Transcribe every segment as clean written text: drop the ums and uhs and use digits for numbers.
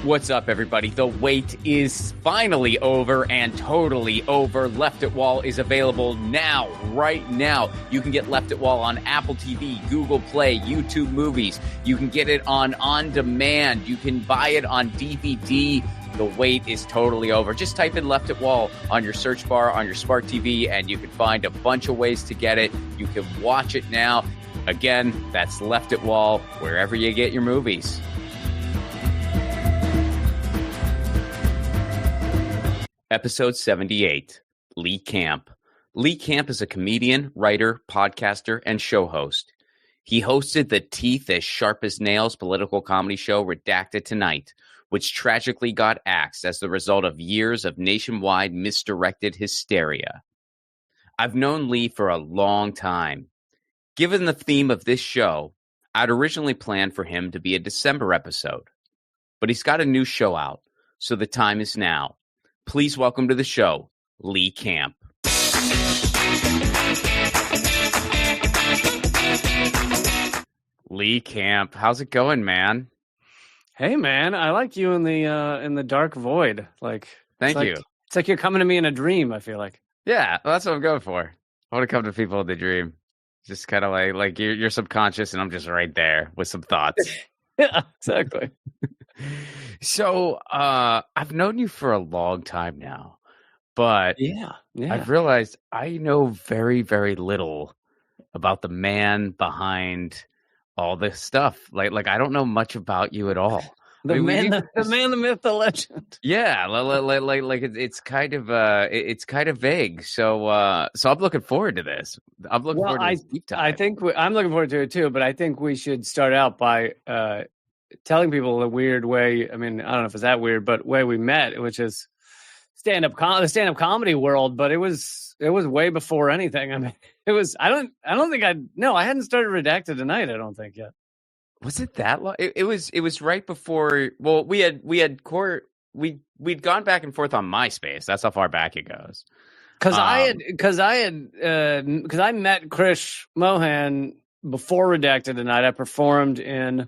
What's up, everybody? The wait is finally over and totally over. Left at Wall is available now, right now. You can get Left at Wall on Apple TV, Google Play, YouTube Movies. You can get it on demand. You can buy it on DVD. The wait is totally over. Just type in Left at Wall on your search bar on your smart TV, and you can find a bunch of ways to get it. You can watch it now. Again, that's Left at Wall, wherever you get your movies. Episode 78, Lee Camp. Lee Camp is a comedian, writer, podcaster, and show host. He hosted the teeth as sharp as nails political comedy show Redacted Tonight, which tragically got axed as the result of years of nationwide misdirected hysteria. I've known Lee for a long time. Given the theme of this show, I'd originally planned for him to be a December episode. But he's got a new show out, so the time is now. Please welcome to the show, Lee Camp. Lee Camp, how's it going, man? Hey, man, I like you in the dark void. Thank you. It's like you're coming to me in a dream, I feel like. Yeah, well, that's what I'm going for. I want to come to people in the dream. Just kind of like you're subconscious, and I'm just right there with some thoughts. Yeah, exactly. So I've known you for a long time now, but yeah. I've realized I know very, very little about the man behind all this stuff. Like I don't know much about you at all. The man, the myth, the legend. Yeah, like it's kind of vague. So I'm looking forward to this. I'm looking forward to this deep dive. I think I'm looking forward to it too. But I think we should start out by telling people the weird way. I mean, I don't know if it's that weird, but way we met, which is the stand-up comedy world. But it was way before anything. I mean, it was. I hadn't started Redacted Tonight. I don't think yet. Was it that long? It was right before. Well, we'd gone back and forth on MySpace. That's how far back it goes. Because I met Chris Mohan before Redacted Tonight. I performed in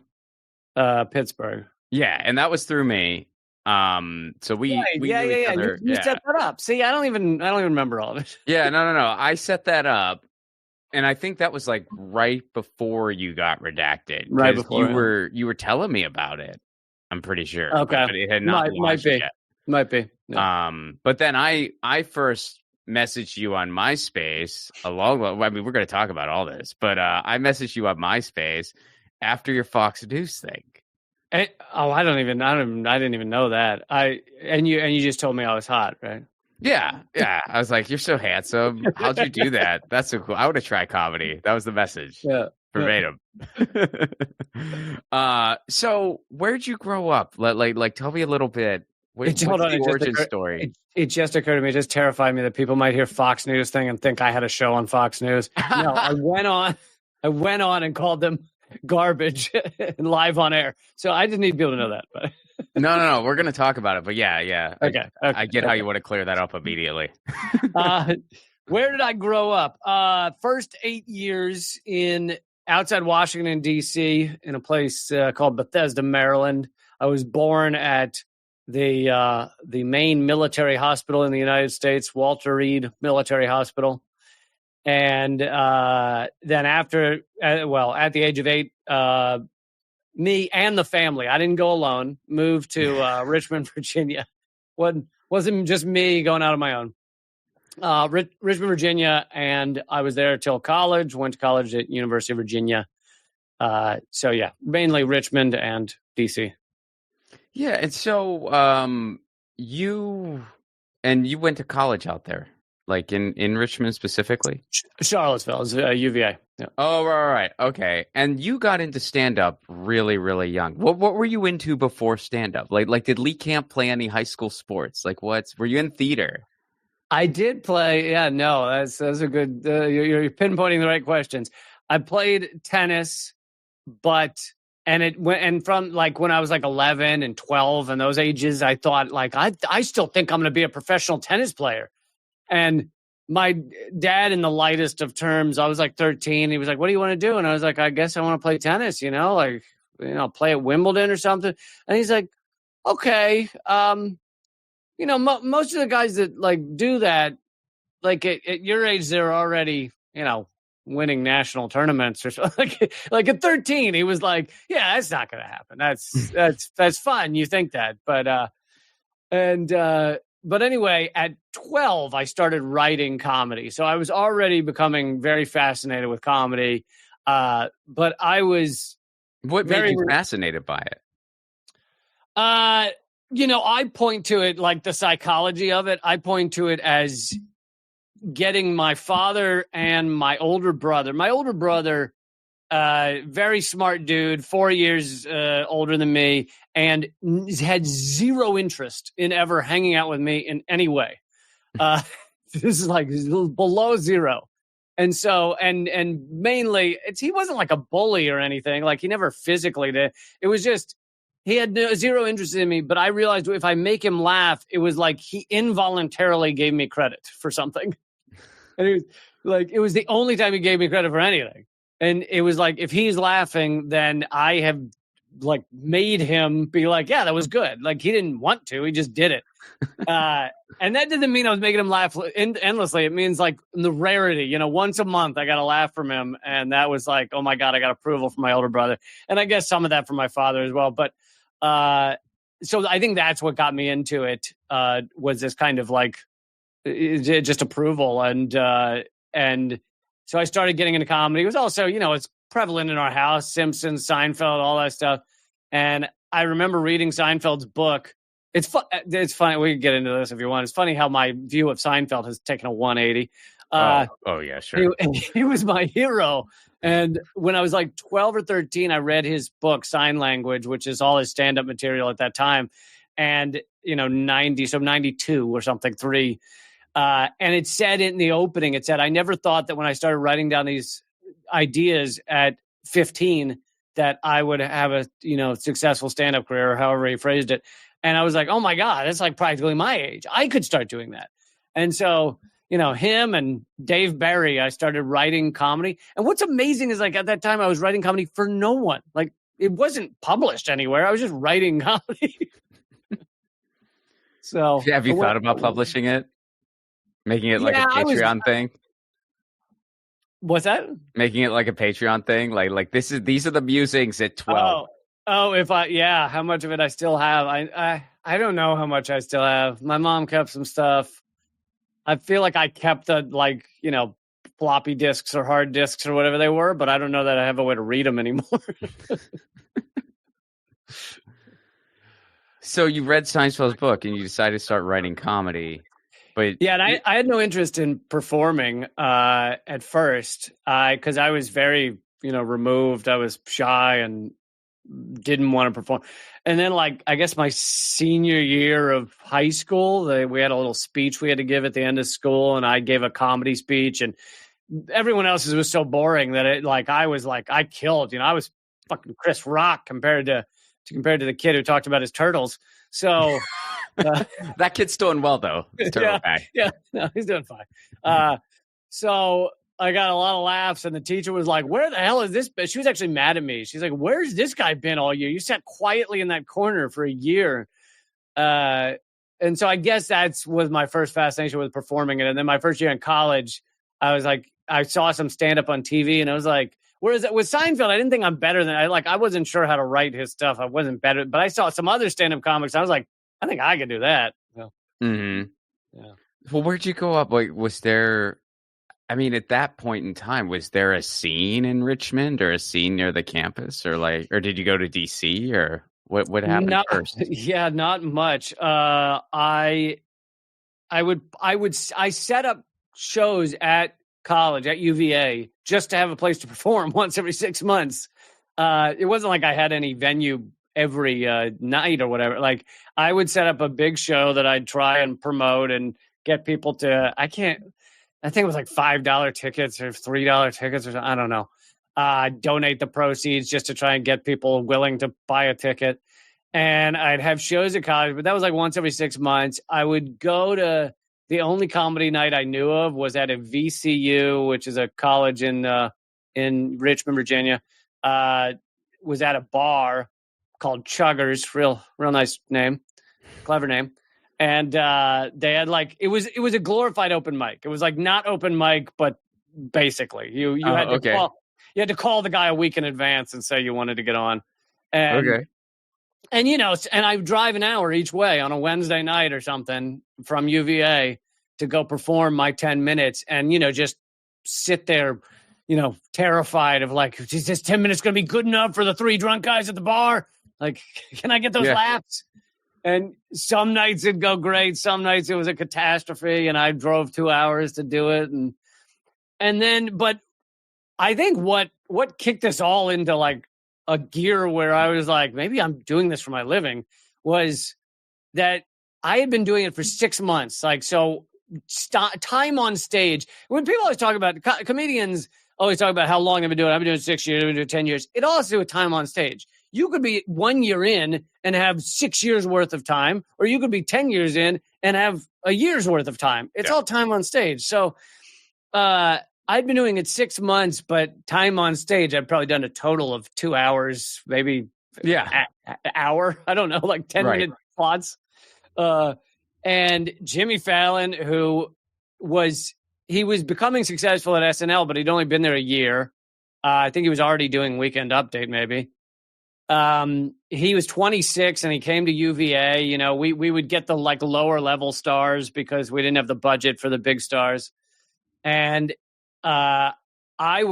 Pittsburgh. Yeah, and that was through me. So we knew each other. You set that up. See, I don't even remember all of it. Yeah, no. I set that up. And I think that was like right before you got redacted. Right before you were telling me about it. I'm pretty sure. Okay, but it had not launched yet. Might be. No. But then I first messaged you on MySpace we're going to talk about all this, but I messaged you on MySpace after your Fox News thing. I didn't even know that. And you just told me I was hot, right? Yeah. I was like, "You're so handsome. How'd you do that? That's so cool. I would have tried comedy." That was the message. Yeah, verbatim. So where'd you grow up? Like, tell me a little bit. What's the origin story? It just occurred to me. It just terrified me that people might hear Fox News thing and think I had a show on Fox News. No, I went on and called them garbage live on air. So I just need people to know that. But no, we're going to talk about it. But yeah. Okay. I get how you want to clear that up immediately. Where did I grow up? First 8 years outside Washington, D.C., in a place called Bethesda, Maryland. I was born at the main military hospital in the United States, Walter Reed Military Hospital. And then at the age of 8, me and the family, I didn't go alone, moved to Richmond, Virginia. Wasn't just me going out on my own. Richmond, Virginia, and I was there till college, went to college at University of Virginia. So yeah, mainly Richmond and DC. Yeah, and so you went to college out there. Like in Richmond specifically? Charlottesville, UVA. Yeah. Oh, right. Okay. And you got into stand-up really, really young. What were you into before stand-up? Like did Lee Camp play any high school sports? Like were you in theater? I did play. Yeah, no, that's a good, you're pinpointing the right questions. I played tennis, and from like when I was like 11 and 12 and those ages, I thought like, I still think I'm going to be a professional tennis player. And my dad, in the lightest of terms, I was like 13. He was like, "What do you want to do?" And I was like, "I guess I want to play tennis, play at Wimbledon or something." And he's like, okay. Most of the guys that like do that, like at your age, they're already, winning national tournaments or something. Like at 13, he was like, yeah, that's not going to happen. That's fun. You think that, but anyway, at 12, I started writing comedy. So I was already becoming very fascinated with comedy. But I was What made you fascinated by it? I point to it like the psychology of it. I point to it as getting my father and my older brother. My older brother, very smart dude, 4 years older than me, and had zero interest in ever hanging out with me in any way. This is like below zero. And so, and mainly, he wasn't like a bully or anything. Like he never physically did. It was just, he had zero interest in me. But I realized if I make him laugh, it was like he involuntarily gave me credit for something. And it was the only time he gave me credit for anything. And it was like, if he's laughing, then I have like made him be like, yeah, that was good. Like he didn't want to, he just did it. And that didn't mean I was making him laugh endlessly. It means like the rarity, once a month I got a laugh from him. And that was like, oh my God, I got approval from my older brother. And I guess some of that from my father as well. But so I think that's what got me into it, was this kind of like just approval. And so I started getting into comedy. It was also, it's prevalent in our house, Simpsons, Seinfeld, all that stuff. And I remember reading Seinfeld's book. It's funny. We can get into this if you want. It's funny how my view of Seinfeld has taken a 180. Yeah, sure. He was my hero. And when I was like 12 or 13, I read his book, Sign Language, which is all his stand-up material at that time. And, 92 or something, 3. And it said in the opening, it said, I never thought that when I started writing down these ideas at 15 that I would have a, successful stand-up career, or however he phrased it. And I was like, oh my God, that's like practically my age. I could start doing that. And so, him and Dave Barry, I started writing comedy. And what's amazing is like at that time I was writing comedy for no one. Like it wasn't published anywhere. I was just writing comedy. So have you thought about publishing it? Making it like a Patreon thing? What's that? Making it like a Patreon thing? Like these are the musings at 12. How much of it I still have? I don't know how much I still have. My mom kept some stuff. I feel like I kept the floppy disks or hard disks or whatever they were, but I don't know that I have a way to read them anymore. So you read Seinfeld's book and you decided to start writing comedy. But yeah, and I had no interest in performing at first because I was very, removed. I was shy and didn't want to perform. And then I guess my senior year of high school, we had a little speech we had to give at the end of school, and I gave a comedy speech, and everyone else's was so boring that I killed, I was fucking Chris Rock compared to the kid who talked about his turtles. So that kid's doing well though. Yeah, no, he's doing fine. So I got a lot of laughs, and the teacher was like, where the hell is this? She was actually mad at me. She's like, where's this guy been all year? You sat quietly in that corner for a year. And so I guess was my first fascination with performing it. And then my first year in college, I was like, I saw some stand-up on TV, and I was like, whereas with Seinfeld, I didn't think I'm better than I wasn't sure how to write his stuff. I wasn't better, but I saw some other stand-up comics. I was like, I think I could do that. So, yeah. Well, where'd you go up? Like, was there, at that point in time, was there a scene in Richmond or a scene near the campus or did you go to DC or what happened first? Yeah, not much. I set up shows at college at UVA just to have a place to perform once every 6 months. It wasn't like I had any venue every night or whatever. Like I would set up a big show that I'd try and promote and get people to, I think it was like $5 tickets or $3 tickets or something. I don't know. Donate the proceeds just to try and get people willing to buy a ticket. And I'd have shows at college, but that was like once every 6 months. I would go to, the only comedy night I knew of was at a VCU, which is a college in Richmond, Virginia. Was at a bar, called Chuggers. Real nice name, clever name. And they had like it was a glorified open mic. It was like not open mic, but basically you had to call. You had to call the guy a week in advance and say you wanted to get on. And and I drive an hour each way on a Wednesday night or something from UVA to go perform my 10 minutes and, just sit there, terrified of like, is this 10 minutes going to be good enough for the 3 drunk guys at the bar? Like, can I get those laughs? And some nights it'd go great. Some nights it was a catastrophe and I drove 2 hours to do it. And then, but I think what kicked us all into like a gear where I was like, maybe I'm doing this for my living was that I had been doing it for 6 months. Like, so time on stage, when people always talk about comedians always talk about how long I've been doing it. I've been doing it 6 years, I've been doing it 10 years. It all has to do with time on stage. You could be 1 year in and have 6 years worth of time, or you could be 10 years in and have a year's worth of time. It's all time on stage. So, I'd been doing it 6 months, but time on stage, I'd probably done a total of 2 hours, maybe an hour. I don't know, like 10-minute plots. And Jimmy Fallon, he was becoming successful at SNL, but he'd only been there a year. I think he was already doing Weekend Update, maybe. He was 26 and he came to UVA. We would get the like lower level stars because we didn't have the budget for the big stars. And I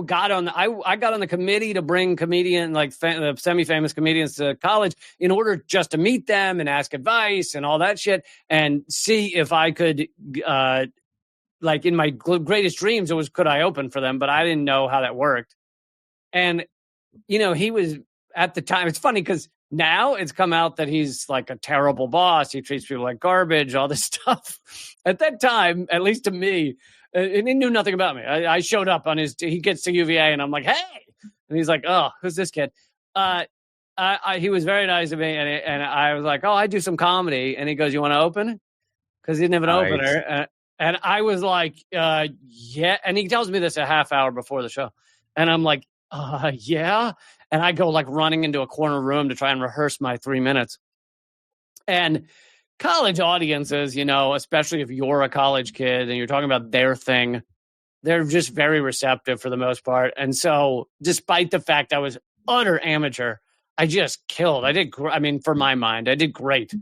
got on the committee to bring semi-famous comedians to college in order just to meet them and ask advice and all that shit and see if I could, like in my greatest dreams, it was, could I open for them? But I didn't know how that worked. And, he was at the time, it's funny because now it's come out that he's like a terrible boss. He treats people like garbage, all this stuff. At that time, at least to me, and he knew nothing about me. I showed up he gets to UVA and I'm like, hey, and he's like, oh, who's this kid? He was very nice to me. And I was like, oh, I do some comedy. And he goes, you want to open? Because he didn't have an opener. And I was like, yeah. And he tells me this a half hour before the show. And I'm like, yeah. And I go like running into a corner room to try and rehearse my 3 minutes. And college audiences, especially if you're a college kid and you're talking about their thing, they're just very receptive for the most part. And so despite the fact I was utter amateur, I just killed. For my mind, I did great.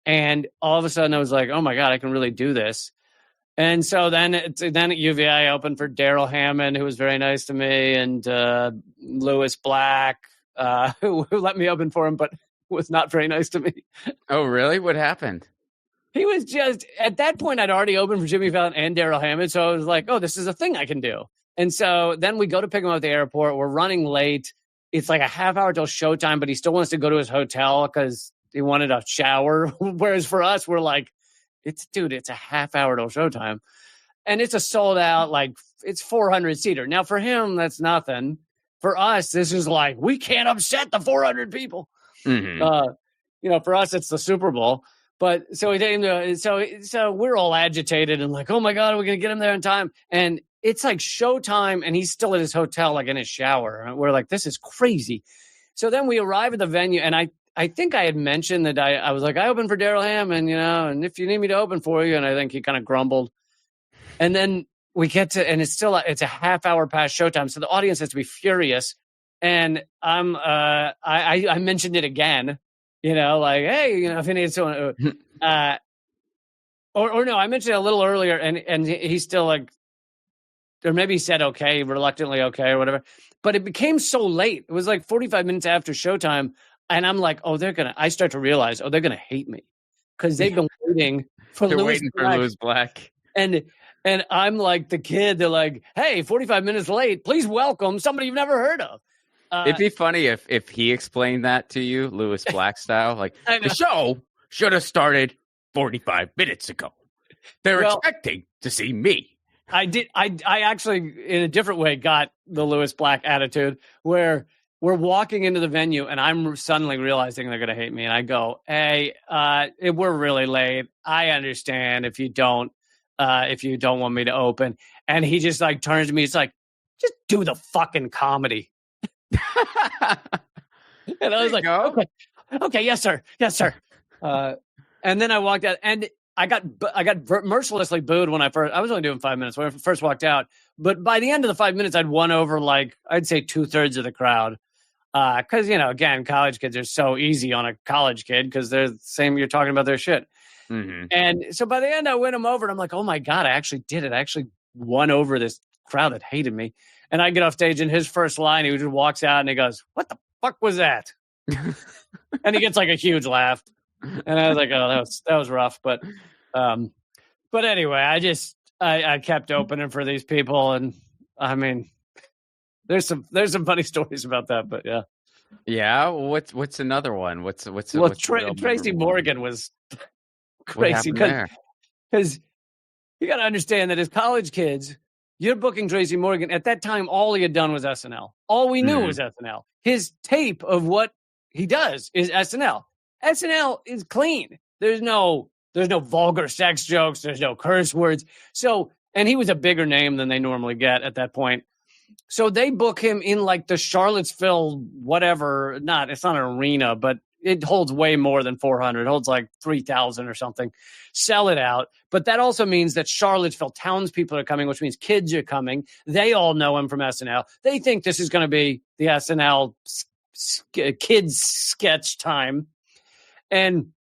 And all of a sudden I was like, oh my God, I can really do this. And so then at UVA, I opened for Daryl Hammond, who was very nice to me, and Lewis Black, who let me open for him, but was not very nice to me. Oh, really? What happened? He was just, at that point, I'd already opened for Jimmy Fallon and Daryl Hammond, so I was like, oh, this is a thing I can do. And so then we go to pick him up at the airport. We're running late. It's like a half hour till showtime, but he still wants to go to his hotel because he wanted a shower. Whereas for us, we're like, it's a half hour till showtime. And it's a sold out, like, it's 400 seater. Now, for him, that's nothing. For us, this is like, we can't upset the 400 people. Mm-hmm. For us, it's the Super Bowl. But so we take him to, so we're all agitated and like, oh my God, are we going to get him there in time? And it's like showtime and he's still at his hotel, like in his shower. And we're like, this is crazy. So then we arrive at the venue and I think I had mentioned that I was like, I opened for Daryl Hammond, and if you need me to open for you. And I think he kind of grumbled. And then we get to, and it's a half hour past showtime. So the audience has to be furious. And I mentioned it again, like, hey, if you need someone, or no, I mentioned it a little earlier and he's still like, or maybe he said, okay, reluctantly okay, or whatever. But it became so late. It was like 45 minutes after showtime. And I'm like, I start to realize, they're going to hate me because they've been waiting for Lewis Black. And I'm like the kid. They're like, hey, 45 minutes late. Please welcome somebody you've never heard of. It'd be funny if he explained that to you, Lewis Black style. Like, the show should have started 45 minutes ago. They're expecting to see me. I did. I actually, in a different way, got the Lewis Black attitude where we're walking into the venue and I'm suddenly realizing they're going to hate me. And I go, hey, we're really late. I understand if you don't want me to open. And he just like turns to me. It's like, just do the fucking comedy. And I was like, okay. Okay, yes, sir. Yes, sir. And then I walked out, and I got mercilessly booed when I was only doing 5 minutes when I first walked out. But by the end of the 5 minutes, I'd won over I'd say 2/3 of the crowd. Because, again, college kids are so easy on a college kid because they're the same. You're talking about their shit. Mm-hmm. And so by the end, I win them over, and I'm like, oh my God, I actually did it. I actually won over this crowd that hated me. And I get off stage, and his first line, he just walks out and he goes, what the fuck was that? And he gets like a huge laugh. And I was like, oh, that was rough. But anyway, I kept opening for these people. And I mean, there's some funny stories about that, but yeah. Yeah. What's another one? What's Tracy Morgan was crazy because you got to understand that as college kids, you're booking Tracy Morgan. At that time, all he had done was SNL. All we knew was SNL. His tape of what he does is SNL. SNL is clean. There's no vulgar sex jokes. There's no curse words. So, and he was a bigger name than they normally get at that point. So they book him in like the Charlottesville, whatever. It's not an arena, but it holds way more than 400. It holds like 3,000 or something. Sell it out. But that also means that Charlottesville townspeople are coming, which means kids are coming. They all know him from SNL. They think this is going to be the SNL kids sketch time. And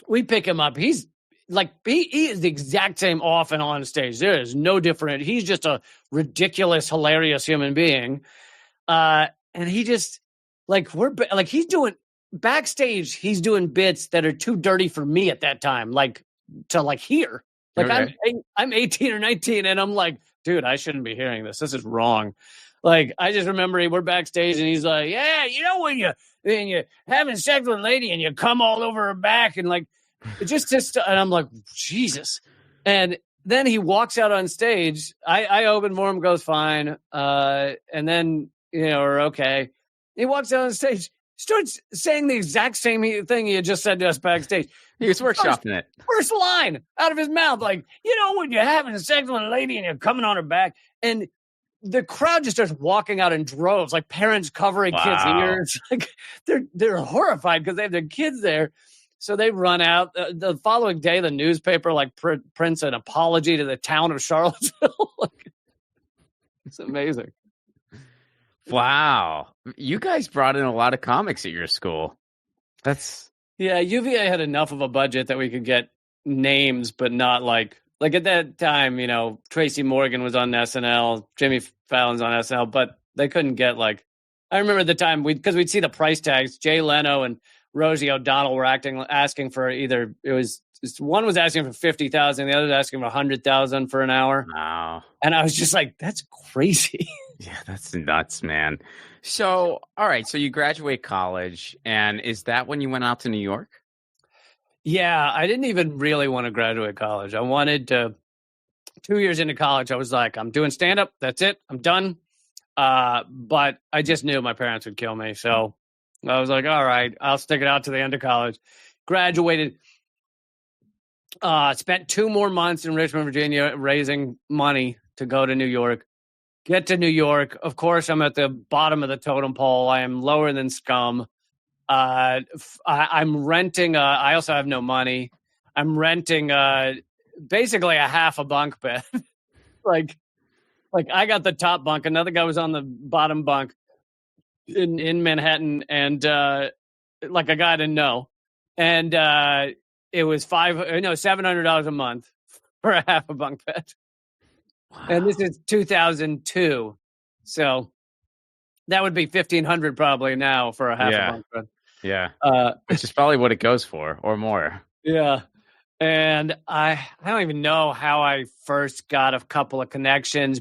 we pick him up. He's like, he is the exact same off and on stage. There is no different. He's just a ridiculous, hilarious human being. And he just he's doing backstage. He's doing bits that are too dirty for me at that time, to hear. Okay. I'm 18 or 19 and I'm like, dude, I shouldn't be hearing this. This is wrong. Like, I just remember we're backstage and he's like, yeah, when you're having sex with a lady and you come all over her back and like, just and I'm like, Jesus. And then he walks out on stage. I open for him, goes fine. And then, we're okay. He walks out on stage, starts saying the exact same thing he had just said to us backstage. He was workshopping it. First line out of his mouth, like, when you're having sex with a lady and you're coming on her back. And the crowd just starts walking out in droves, like parents covering kids' ears. Like they're horrified because they have their kids there. So they run out. The following day, the newspaper prints an apology to the town of Charlottesville. It's amazing. Wow. You guys brought in a lot of comics at your school. Yeah, UVA had enough of a budget that we could get names, but not like at that time, Tracy Morgan was on SNL, Jimmy Fallon's on SNL, but they couldn't get I remember the time because we'd see the price tags. Jay Leno and Rosie O'Donnell were asking for one was asking for 50,000, the other was asking for 100,000 for an hour. Wow. And I was just like, that's crazy. Yeah, that's nuts, man. So, all right. So you graduate college, and is that when you went out to New York? Yeah, I didn't even really want to graduate college. I wanted to, 2 years into college, I was like, I'm doing stand-up. That's it. I'm done. But I just knew my parents would kill me. So I was like, all right, I'll stick it out to the end of college. Graduated, spent 2 more months in Richmond, Virginia, raising money to go to New York. Get to New York. Of course, I'm at the bottom of the totem pole. I am lower than scum. I'm renting. I also have no money. I'm renting basically a half a bunk bed. like I got the top bunk. Another guy was on the bottom bunk in Manhattan, and like a guy I didn't know. And it was $700 a month for a half a bunk bed. Wow. And this is 2002, so that would be $1,500 probably now for a half a bunk bed. Yeah, which is probably what it goes for, or more. Yeah, and I don't even know how I first got a couple of connections,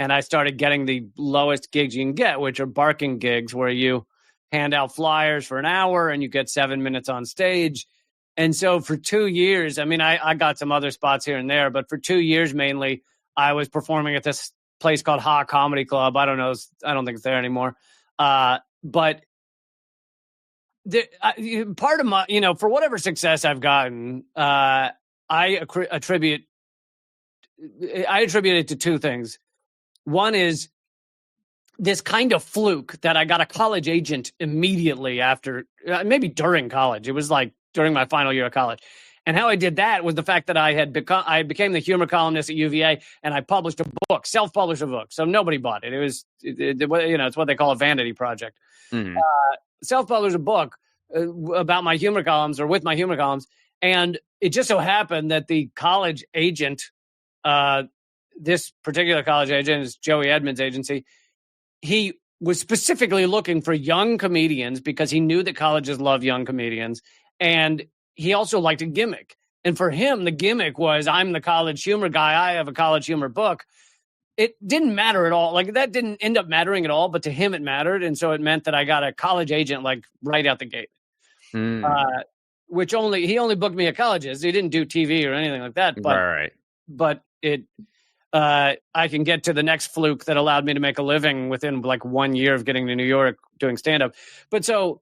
and I started getting the lowest gigs you can get, which are barking gigs, where you hand out flyers for an hour and you get 7 minutes on stage. And so for 2 years, I mean, I got some other spots here and there, but for 2 years mainly, I was performing at this place called Ha Comedy Club. I don't know. I don't think it's there anymore. But part of my, for whatever success I've gotten, I attribute it to 2 things. One is this kind of fluke that I got a college agent immediately after, maybe during college. It was like during my final year of college. And how I did that was the fact that I became the humor columnist at UVA, and I published a book, self-published a book. So nobody bought it. It was, it's what they call a vanity project. Mm-hmm. Self-published a book about my humor columns, or with my humor columns. And it just so happened that the college agent, this particular college agent is Joey Edmonds' agency. He was specifically looking for young comedians because he knew that colleges love young comedians. And he also liked a gimmick. And for him, the gimmick was, I'm the college humor guy. I have a college humor book. It didn't matter at all. Like, that didn't end up mattering at all, but to him it mattered. And so it meant that I got a college agent, like, right out the gate. Which he only booked me at colleges. He didn't do TV or anything like that. But, right. But I can get to the next fluke that allowed me to make a living within like 1 year of getting to New York doing stand-up. But so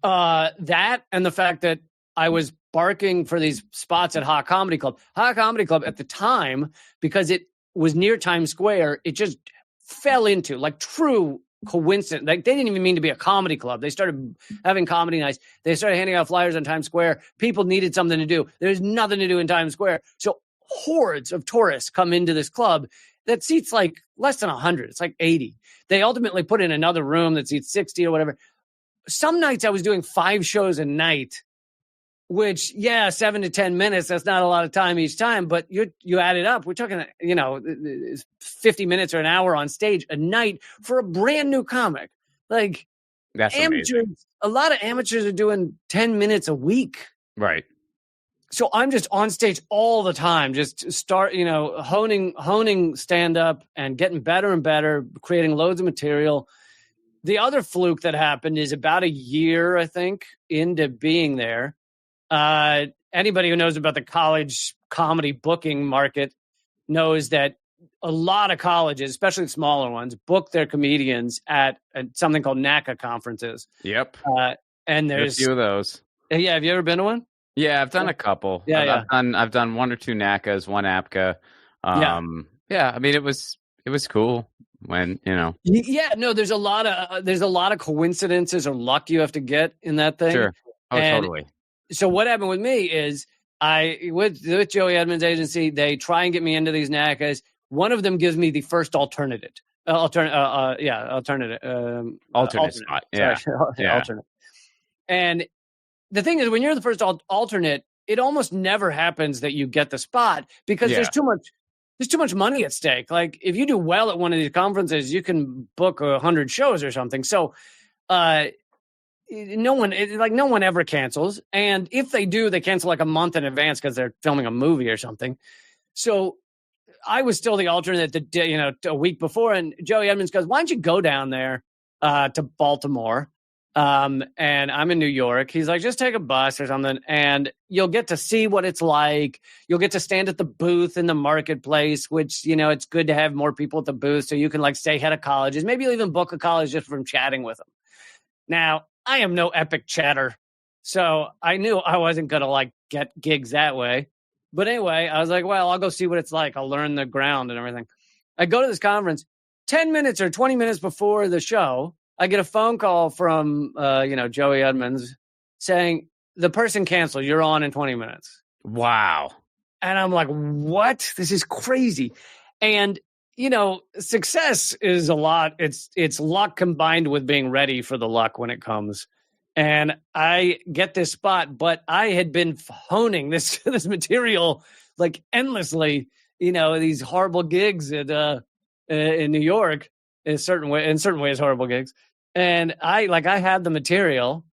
that, and the fact that I was barking for these spots at Ha Comedy Club. Ha Comedy Club at the time, because it was near Times Square, it just fell into like true coincidence. Like, they didn't even mean to be a comedy club. They started having comedy nights. They started handing out flyers on Times Square. People needed something to do. There's nothing to do in Times Square. So hordes of tourists come into this club that seats like less than 100. It's like 80. They ultimately put in another room that seats 60 or whatever. Some nights I was doing 5 shows a night, which, 7 to 10 minutes, that's not a lot of time each time, but you add it up. We're talking, 50 minutes or an hour on stage a night for a brand new comic. Like, that's amateurs, amazing. A lot of amateurs are doing 10 minutes a week. Right. So I'm just on stage all the time, just honing stand up and getting better and better, creating loads of material. The other fluke that happened is about a year, I think, into being there. Anybody who knows about the college comedy booking market knows that a lot of colleges, especially the smaller ones, book their comedians at something called NACA conferences. Yep. And there's a few of those. Yeah. Have you ever been to one? Yeah, I've done a couple. I've done 1 or 2 NACAs, 1 APCA. I mean, it was cool when, Yeah, no, there's a lot of coincidences or luck you have to get in that thing. Sure. Oh, totally. So what happened with me is with Joey Edmonds' agency, they try and get me into these NACAs. One of them gives me the first alternate spot. Yeah. Alternate. And the thing is, when you're the first alternate, it almost never happens that you get the spot because there's too much money at stake. Like, if you do well at one of these conferences, you can book 100 shows or something. So, no one ever cancels. And if they do, they cancel like a month in advance because they're filming a movie or something. So I was still the alternate the day, a week before. And Joey Edmonds goes, "Why don't you go down there to Baltimore?" And I'm in New York. He's like, "Just take a bus or something, and you'll get to see what it's like. You'll get to stand at the booth in the marketplace, which, it's good to have more people at the booth so you can like stay ahead of colleges. Maybe you'll even book a college just from chatting with them." Now, I am no epic chatter, so I knew I wasn't going to like get gigs that way. But anyway, I was like, well, I'll go see what it's like. I'll learn the ground and everything. I go to this conference 10 minutes or 20 minutes before the show. I get a phone call from, Joey Edmonds saying, "The person canceled. You're on in 20 minutes. Wow. And I'm like, what? This is crazy. And, success is a lot. It's luck combined with being ready for the luck when it comes. And I get this spot, but I had been honing this material like endlessly, these horrible gigs in New York in certain ways, horrible gigs. And I had the material,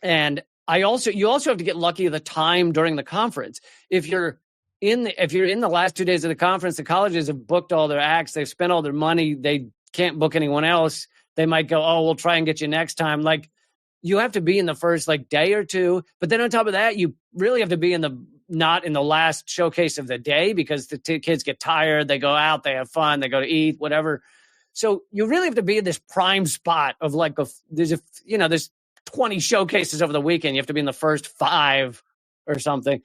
and you also have to get lucky at the time during the conference. If you're in the last 2 days of the conference, the colleges have booked all their acts, they've spent all their money, they can't book anyone else. They might go, "Oh, we'll try and get you next time." Like, you have to be in the first like day or two, but then on top of that, you really have to be not in the last showcase of the day, because the kids get tired, they go out, they have fun, they go to eat, whatever. So you really have to be in this prime spot of like there's 20 showcases over the weekend. You have to be in the first 5 or something.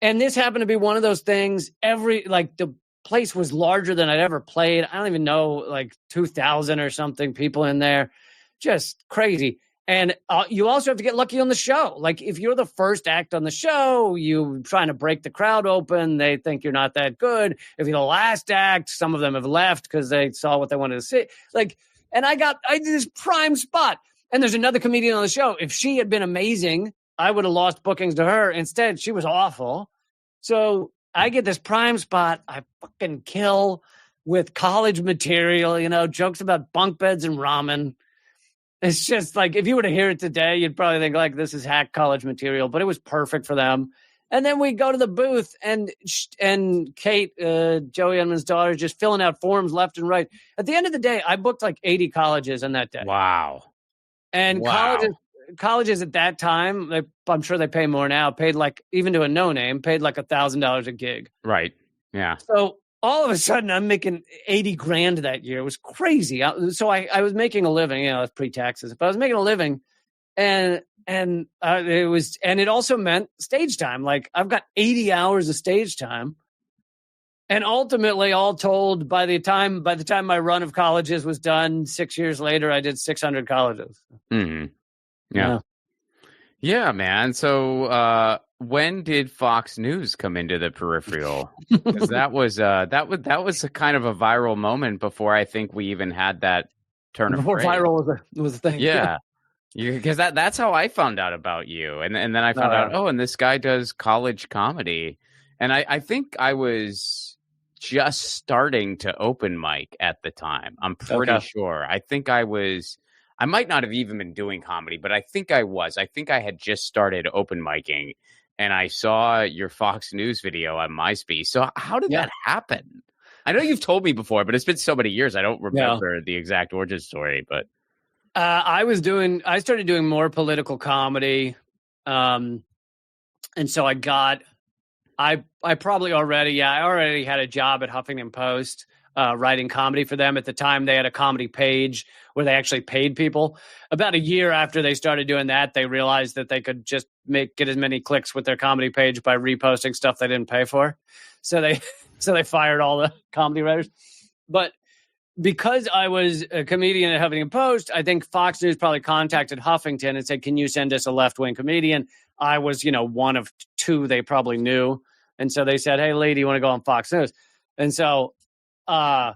And this happened to be one of those things. The place was larger than I'd ever played. I don't even know, like 2,000 or something people in there. Just crazy. And you also have to get lucky on the show. Like if you're the first act on the show, you're trying to break the crowd open. They think you're not that good. If you're the last act, some of them have left because they saw what they wanted to see. Like, and I did this prime spot. And there's another comedian on the show. If she had been amazing, I would have lost bookings to her. Instead, she was awful. So I get this prime spot. I fucking kill with college material, jokes about bunk beds and ramen. It's just like, if you were to hear it today, you'd probably think like this is hack college material, but it was perfect for them. And then we go to the booth and Kate, Joey Edmonds' daughter, is just filling out forms left and right. At the end of the day, I booked like 80 colleges on that day. Wow. And colleges at that time, I'm sure they pay more now, paid like, even to a no-name, paid like $1,000 a gig. Right. Yeah. So all of a sudden, I'm making 80 grand that year. It was crazy. So I was making a living, it's pre-taxes, but I was making a living, and it also meant stage time. Like I've got 80 hours of stage time, and ultimately, all told, by the time my run of colleges was done, 6 years later, I did 600 colleges. Mm-hmm. Yeah, man. So when did Fox News come into the peripheral? Because that was a kind of a viral moment before I think we even had that turn of phrase. Before viral was a thing. Yeah. Because that's how I found out about you. And then I found out, and this guy does college comedy. And I think I was just starting to open mic at the time. I'm pretty sure. I think I might not have even been doing comedy, but I think I was. I think I had just started open micing, and I saw your Fox News video on MySpace. So how did that happen? I know you've told me before, but it's been so many years. I don't remember the exact origin story, but I started doing more political comedy. And so I already had a job at Huffington Post, writing comedy for them. At the time, they had a comedy page where they actually paid people. About a year after they started doing that, they realized that they could just get as many clicks with their comedy page by reposting stuff they didn't pay for. So they fired all the comedy writers. But because I was a comedian at Huffington Post, I think Fox News probably contacted Huffington and said, "Can you send us a left-wing comedian?" I was, one of two they probably knew. And so they said, "Hey, Lee, do you want to go on Fox News?" And so I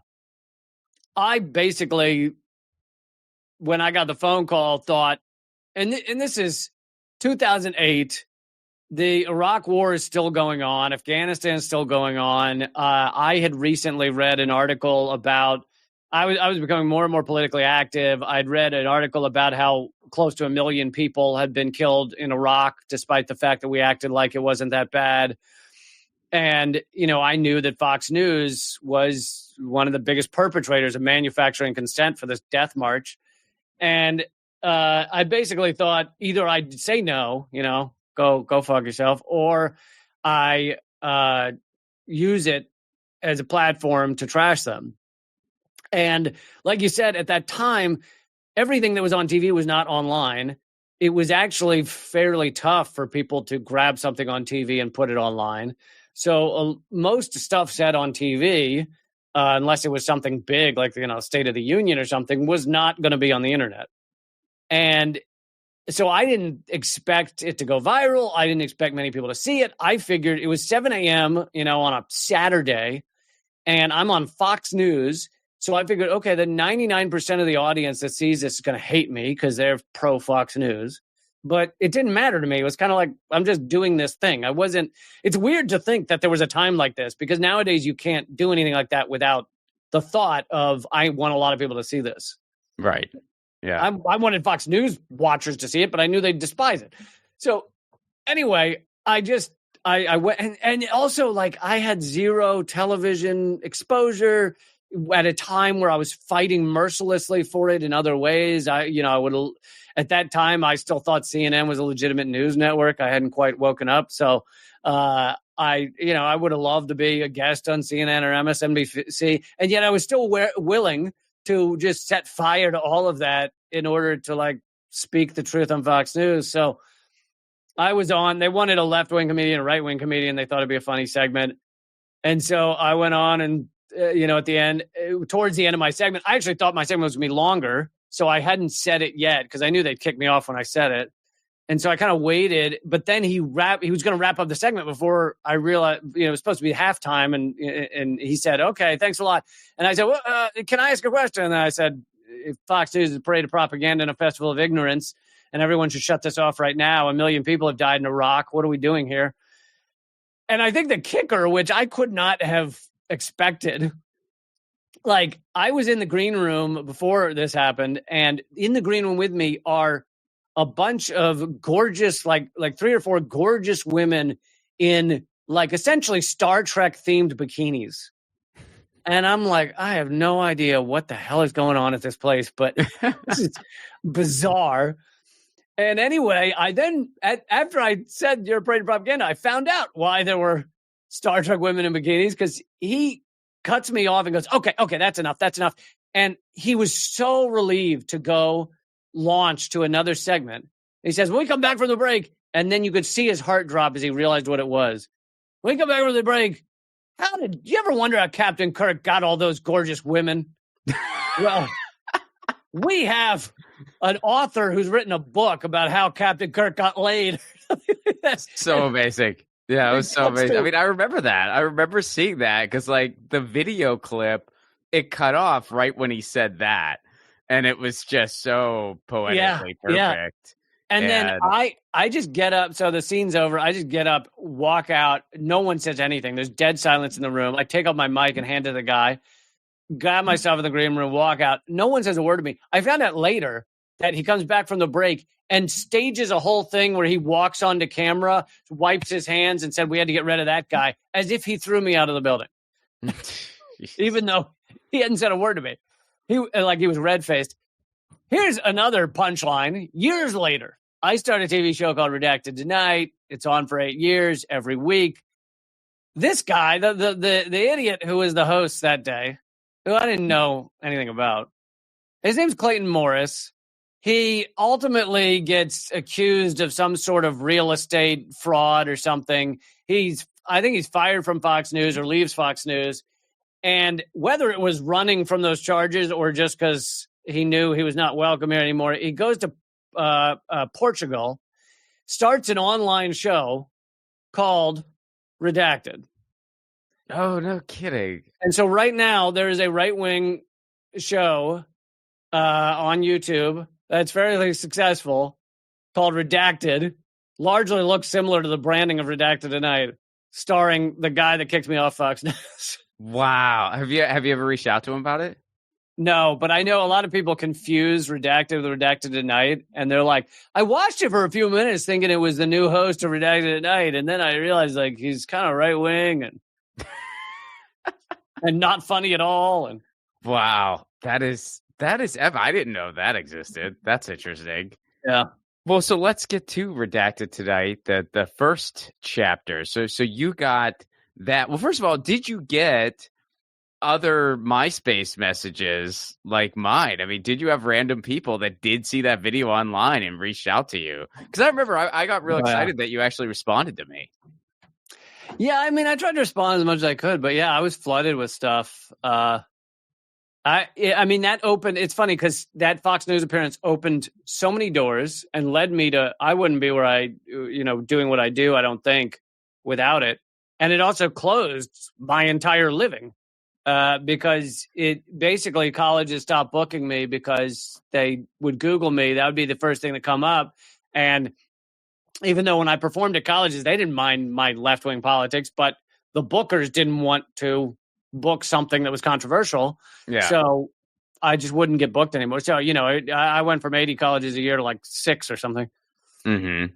basically, when I got the phone call, thought, and this is 2008, the Iraq War is still going on. Afghanistan is still going on. I had recently read an article about, I was becoming more and more politically active. I'd read an article about how close to 1 million people had been killed in Iraq, despite the fact that we acted like it wasn't that bad. And, I knew that Fox News was one of the biggest perpetrators of manufacturing consent for this death march. And I basically thought either I'd say no, go fuck yourself, or I use it as a platform to trash them. And like you said, at that time, everything that was on TV was not online. It was actually fairly tough for people to grab something on TV and put it online. So most stuff said on TV, unless it was something big like, State of the Union or something, was not going to be on the internet. And so I didn't expect it to go viral. I didn't expect many people to see it. I figured it was 7 a.m., on a Saturday, and I'm on Fox News. So I figured, okay, the 99% of the audience that sees this is going to hate me because they're pro Fox News. But it didn't matter to me. It was kind of like, I'm just doing this thing. It's weird to think that there was a time like this, because nowadays you can't do anything like that without the thought of, I want a lot of people to see this. Right. Yeah. I wanted Fox News watchers to see it, but I knew they'd despise it. So anyway, I went, and also, like, I had zero television exposure at a time where I was fighting mercilessly for it in other ways. At that time, I still thought CNN was a legitimate news network. I hadn't quite woken up. So I would have loved to be a guest on CNN or MSNBC. And yet I was still willing to just set fire to all of that in order to, speak the truth on Fox News. So I was on. They wanted a left-wing comedian, a right-wing comedian. They thought it'd be a funny segment. And so I went on and, at the end, towards the end of my segment, I actually thought my segment was going to be longer. So I hadn't said it yet because I knew they'd kick me off when I said it. And so I kind of waited, but then he was going to wrap up the segment before I realized, it was supposed to be halftime. And he said, okay, thanks a lot. And I said, well, can I ask a question? And I said, if Fox News is a parade of propaganda and a festival of ignorance, and everyone should shut this off right now. 1 million people have died in Iraq. What are we doing here? And I think the kicker, which I could not have expected, like I was in the green room before this happened, and in the green room with me are a bunch of gorgeous, like 3 or 4 gorgeous women in like essentially Star Trek themed bikinis. And I'm like, I have no idea what the hell is going on at this place, but this is bizarre. And anyway, I then, after I said you're afraid of propaganda, I found out why there were Star Trek women in bikinis, because he cuts me off and goes, okay, that's enough. And he was so relieved to go launch to another segment. He says, when we come back from the break, and then you could see his heart drop as he realized what it was. When we come back from the break, did you ever wonder how Captain Kirk got all those gorgeous women? Well, we have an author who's written a book about how Captain Kirk got laid. That's so amazing. Yeah, it was so amazing. I mean, I remember that. I remember seeing that because, like, the video clip, it cut off right when he said that. And it was just so poetically perfect. Yeah. And then I just get up. So the scene's over. I just get up, walk out. No one says anything. There's dead silence in the room. I take off my mic and hand it to the guy, grab myself in the green room, walk out. No one says a word to me. I found out later that he comes back from the break and stages a whole thing where he walks onto camera, wipes his hands, and said, we had to get rid of that guy, as if he threw me out of the building. Even though he hadn't said a word to me. He was red-faced. Here's another punchline. Years later, I started a TV show called Redacted Tonight. It's on for 8 years, every week. This guy, the idiot who was the host that day, who I didn't know anything about, his name's Clayton Morris. He ultimately gets accused of some sort of real estate fraud or something. I think he's fired from Fox News or leaves Fox News. And whether it was running from those charges or just because he knew he was not welcome here anymore, he goes to Portugal, starts an online show called Redacted. Oh, no kidding. And so right now there is a right-wing show on YouTube that's fairly successful called Redacted. Largely looks similar to the branding of Redacted Tonight, starring the guy that kicked me off Fox News. Wow. Have you ever reached out to him about it? No, but I know a lot of people confuse Redacted with Redacted Tonight, and they're like, I watched it for a few minutes thinking it was the new host of Redacted Tonight, and then I realized like he's kind of right-wing and and not funny at all. And wow, that is I didn't know that existed. That's interesting. Yeah. Well, so let's get to Redacted Tonight, the first chapter. So you got that. Well, first of all, did you get other MySpace messages like mine? I mean, did you have random people that did see that video online and reached out to you? Because I remember I got real excited that you actually responded to me. Yeah, I mean, I tried to respond as much as I could, but yeah, I was flooded with stuff. I mean, that opened. It's funny because that Fox News appearance opened so many doors and led me to. I wouldn't be where I, doing what I do. I don't think without it. And it also closed my entire living because it basically colleges stopped booking me because they would Google me. That would be the first thing to come up. And even though when I performed at colleges, they didn't mind my left-wing politics, but the bookers didn't want to book something that was controversial. Yeah. So I just wouldn't get booked anymore. So, I went from 80 colleges a year to like 6 or something. Mm-hmm.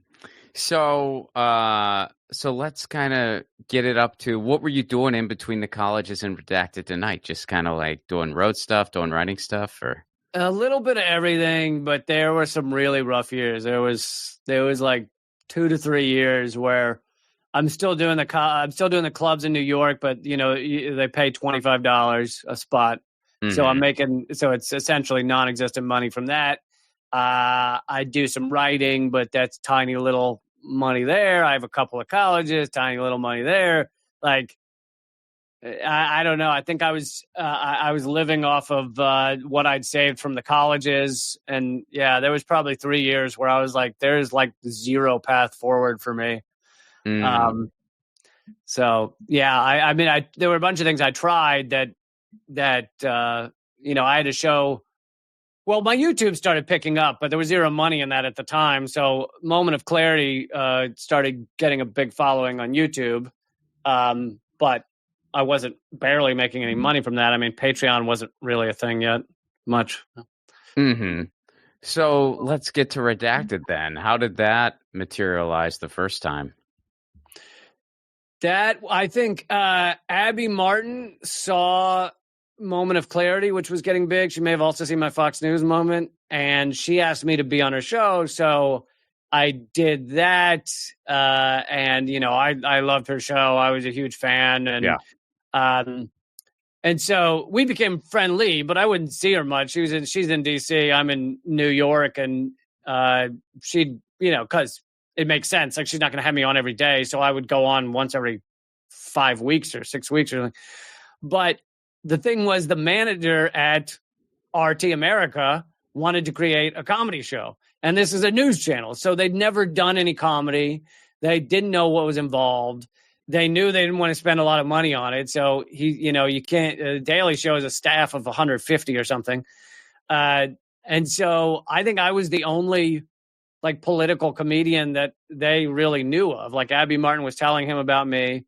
So let's kind of get it up to what were you doing in between the colleges and Redacted Tonight? Just kind of like doing road stuff, doing writing stuff, or a little bit of everything. But there were some really rough years. There was like 2 to 3 years where I'm still doing the clubs in New York, but they pay $25 a spot. Mm-hmm. So it's essentially non-existent money from that. I do some writing, but that's tiny little money there. I have a couple of colleges, tiny little money there. Like I don't know. I think I was living off of what I'd saved from the colleges, and yeah, there was probably 3 years where I was like, "There's like zero path forward for me." So yeah, I mean, there were a bunch of things I tried that I had to show. Well, my YouTube started picking up, but there was zero money in that at the time. So Moment of Clarity started getting a big following on YouTube, but I wasn't barely making any money from that. I mean, Patreon wasn't really a thing yet, much. Mm-hmm. So let's get to Redacted then. How did that materialize the first time? That, I think Abby Martin saw Moment of Clarity, which was getting big. She may have also seen my Fox News moment, and she asked me to be on her show. So I did that, and I loved her show. I was a huge fan, and so we became friendly. But I wouldn't see her much. She's in DC. I'm in New York, and because it makes sense. Like, she's not going to have me on every day, so I would go on once every 5 weeks or 6 weeks or something. But the thing was, the manager at RT America wanted to create a comedy show. And this is a news channel. So they'd never done any comedy. They didn't know what was involved. They knew they didn't want to spend a lot of money on it. So you can't, Daily Show is a staff of 150 or something. And so I think I was the only like political comedian that they really knew of. Like, Abby Martin was telling him about me.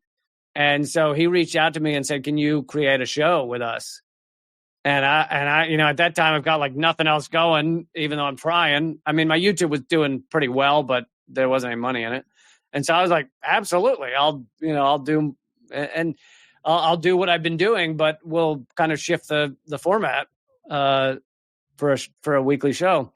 And so he reached out to me and said, "Can you create a show with us?" And I, at that time, I've got like nothing else going, even though I'm trying. I mean, my YouTube was doing pretty well, but there wasn't any money in it. And so I was like, absolutely, I'll do, and I'll do what I've been doing, but we'll kind of shift the format for a weekly show.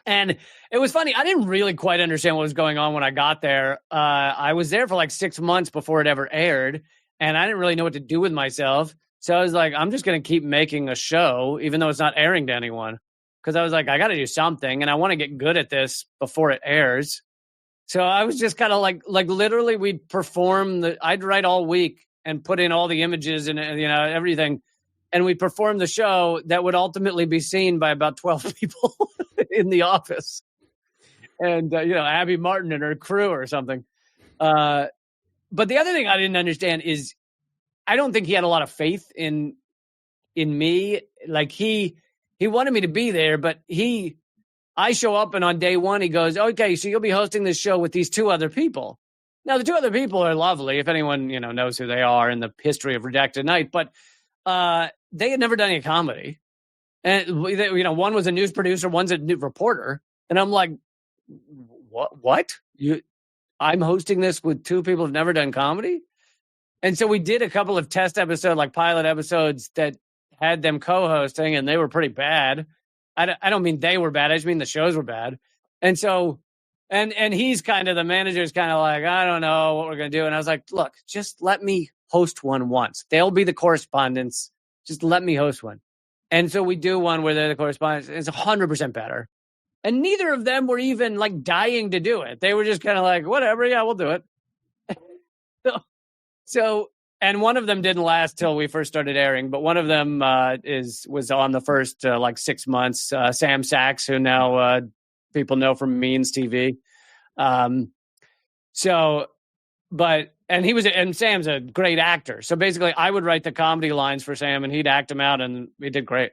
And it was funny. I didn't really quite understand what was going on when I got there. I was there for like 6 months before it ever aired, and I didn't really know what to do with myself. So I was like, I'm just going to keep making a show, even though it's not airing to anyone. Because I was like, I got to do something, and I want to get good at this before it airs. So I was just kind of like literally we'd perform I'd write all week and put in all the images and everything. And we performed the show that would ultimately be seen by about 12 people in the office. And, Abby Martin and her crew or something. But the other thing I didn't understand is I don't think he had a lot of faith in me. Like, he wanted me to be there, but I show up and on day one, he goes, "Okay, so you'll be hosting this show with these 2 other people." Now, the 2 other people are lovely, if anyone, knows who they are in the history of Redacted Tonight, but they had never done any comedy. And, one was a news producer, one's a new reporter. And I'm like, what? I'm hosting this with 2 people who've never done comedy? And so we did a couple of test episodes, like pilot episodes that had them co-hosting, and they were pretty bad. I don't mean they were bad. I just mean the shows were bad. And so, and he's kind of, the manager's kind of like, I don't know what we're going to do. And I was like, look, just let me host one once. They'll be the correspondents. Just let me host one. And so we do one where they're the correspondents. It's 100% better. And neither of them were even like dying to do it. They were just kind of like, whatever, yeah, we'll do it. So, and one of them didn't last till we first started airing, but one of them was on the first 6 months. Sam Sachs, who now people know from Means TV. And Sam's a great actor. So basically, I would write the comedy lines for Sam, and he'd act them out, and he did great.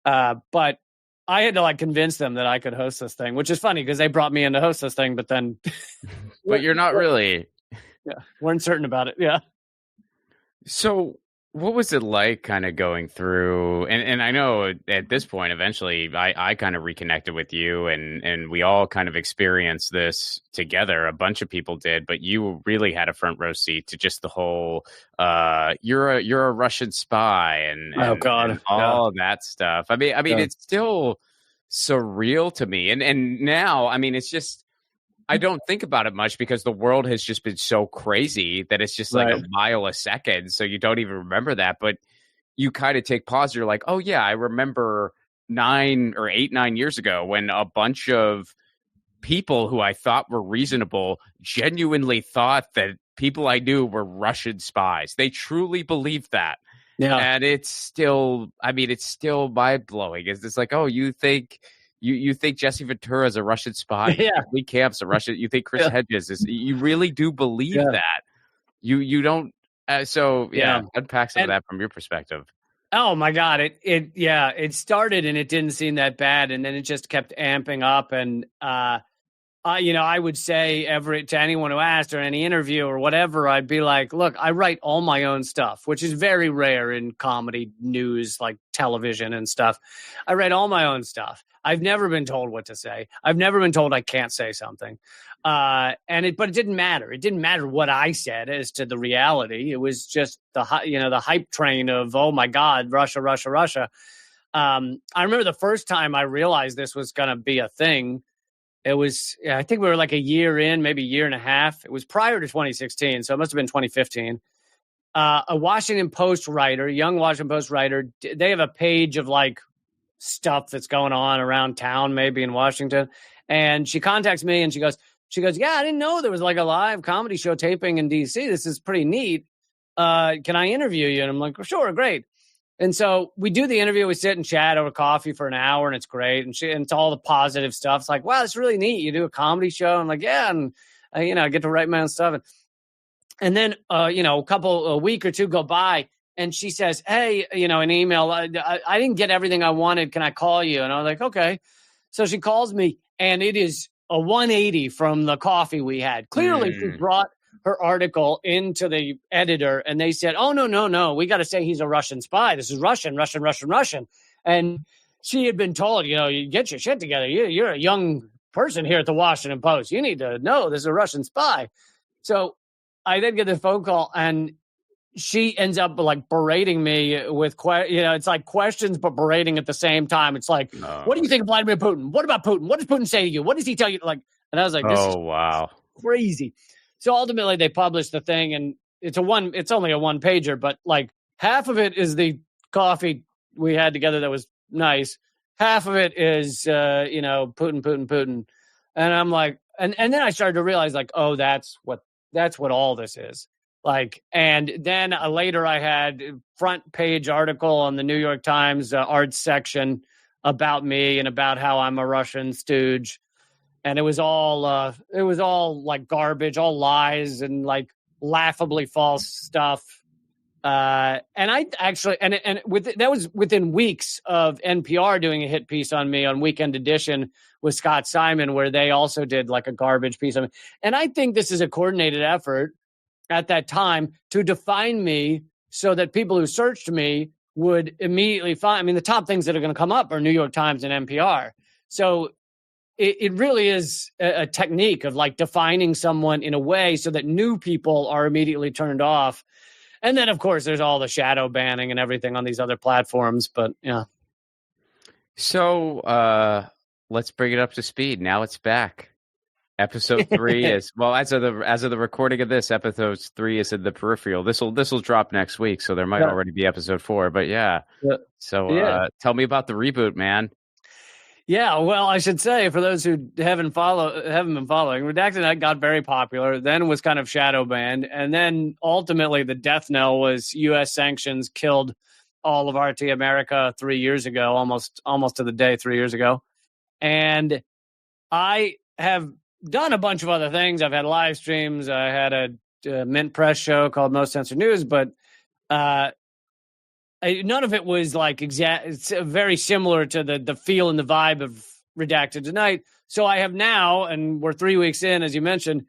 But I had to convince them that I could host this thing, which is funny because they brought me in to host this thing, but then, but you're not really. Yeah, weren't certain about it. Yeah. So what was it like kind of going through? And I know at this point, eventually, I kind of reconnected with you and we all kind of experienced this together. A bunch of people did, but you really had a front row seat to just the whole you're a Russian spy and oh God, and all of that stuff. I mean, it's still surreal to me. And now, I mean, it's just, I don't think about it much because the world has just been so crazy that it's just like a mile a second. So you don't even remember that. But you kind of take pause. You're like, oh, yeah, I remember 9 years ago when a bunch of people who I thought were reasonable genuinely thought that people I knew were Russian spies. They truly believed that. Yeah. And it's still mind blowing. It's like, oh, you think Jesse Ventura is a Russian spy? Yeah. Lee Camp's a Russian. You think Chris Hedges is? You really do believe that? You don't. Unpack some of that from your perspective. Oh my God. It started and it didn't seem that bad. And then it just kept amping up. And, I would say to anyone who asked or any interview or whatever, I'd be like, look, I write all my own stuff, which is very rare in comedy news, like television and stuff. I write all my own stuff. I've never been told what to say. I've never been told I can't say something. But it didn't matter. It didn't matter what I said as to the reality. It was just the hype train of, oh my God, Russia, Russia, Russia. I remember the first time I realized this was going to be a thing. It was, I think we were like a year in, maybe a year and a half. It was prior to 2016, so it must have been 2015. A Washington Post writer, young Washington Post writer, they have a page of like stuff that's going on around town, maybe in Washington. And she contacts me and she goes, yeah, I didn't know there was like a live comedy show taping in DC. This is pretty neat. Can I interview you? And I'm like, sure, great. And so we do the interview. We sit and chat over coffee for an hour, and it's great. And it's all the positive stuff. It's like, wow, it's really neat. You do a comedy show. I'm like, yeah, and I get to write my own stuff. And then a week or two go by, and she says, hey, an email. I didn't get everything I wanted. Can I call you? And I was like, okay. So she calls me, and it is a 180 from the coffee we had. Clearly, she brought her article into the editor, and they said, oh, no, we got to say he's a Russian spy. This is Russian. And she had been told, you get your shit together. You're a young person here at the Washington Post. You need to know this is a Russian spy. So I then get the phone call, and she ends up like berating me with, it's like questions, but berating at the same time. It's like, what do you think of Vladimir Putin? What about Putin? What does Putin say to you? What does he tell you? Like, and I was like, this is crazy. So ultimately they published the thing, and it's only a one pager, but like half of it is the coffee we had together that was nice. Half of it is, Putin. And I'm like, and then I started to realize like, oh, that's what all this is. Like, and then later I had front page article on the New York Times arts section about me and about how I'm a Russian stooge. And it was all like garbage, all lies and like laughably false stuff. And I actually, that was within weeks of NPR doing a hit piece on me on Weekend Edition with Scott Simon, where they also did like a garbage piece on me. And I think this is a coordinated effort at that time to define me so that people who searched me would immediately find, the top things that are going to come up are New York Times and NPR. So it really is a technique of like defining someone in a way so that new people are immediately turned off. And then, of course, there's all the shadow banning and everything on these other platforms. But yeah. So let's bring it up to speed. Now it's back. Episode 3 is, well, as of the recording of this, episode 3 is in the peripheral. This will drop next week, so there might already be episode 4. But yeah. So tell me about the reboot, man. Yeah, well, I should say, for those who haven't been following, Redacted Tonight got very popular, then was kind of shadow banned, and then ultimately the death knell was U.S. sanctions killed all of RT America 3 years ago, almost to the day 3 years ago. And I have done a bunch of other things. I've had live streams. I had a Mint Press show called Most Censored News, but none of it was like it's very similar to the feel and the vibe of Redacted Tonight. So I have now, and we're 3 weeks in, as you mentioned,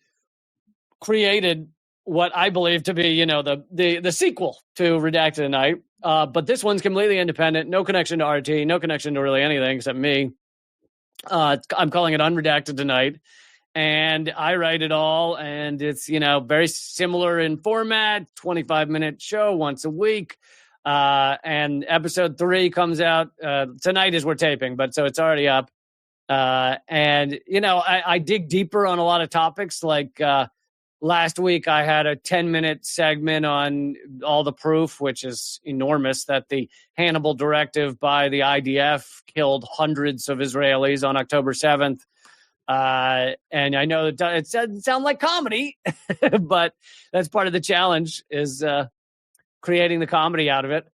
created what I believe to be, the sequel to Redacted Tonight. But this one's completely independent, no connection to RT, no connection to really anything except me. I'm calling it Unredacted Tonight, and I write it all, and it's, very similar in format, 25-minute show once a week. And episode 3 comes out tonight as we're taping, but so it's already up. And I dig deeper on a lot of topics. Like last week, I had a 10-minute segment on all the proof, which is enormous, that the Hannibal directive by the IDF killed hundreds of Israelis on October 7th. And I know it doesn't sound like comedy, but that's part of the challenge is creating the comedy out of it.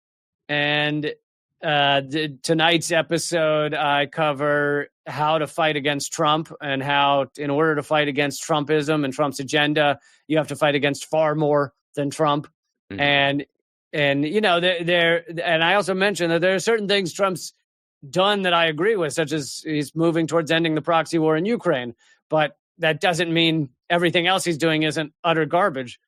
And tonight's episode, I cover how to fight against Trump and how, in order to fight against Trumpism and Trump's agenda, you have to fight against far more than Trump. Mm-hmm. And you know, and I also mentioned that there are certain things Trump's done that I agree with, such as he's moving towards ending the proxy war in Ukraine. But that doesn't mean everything else he's doing isn't utter garbage.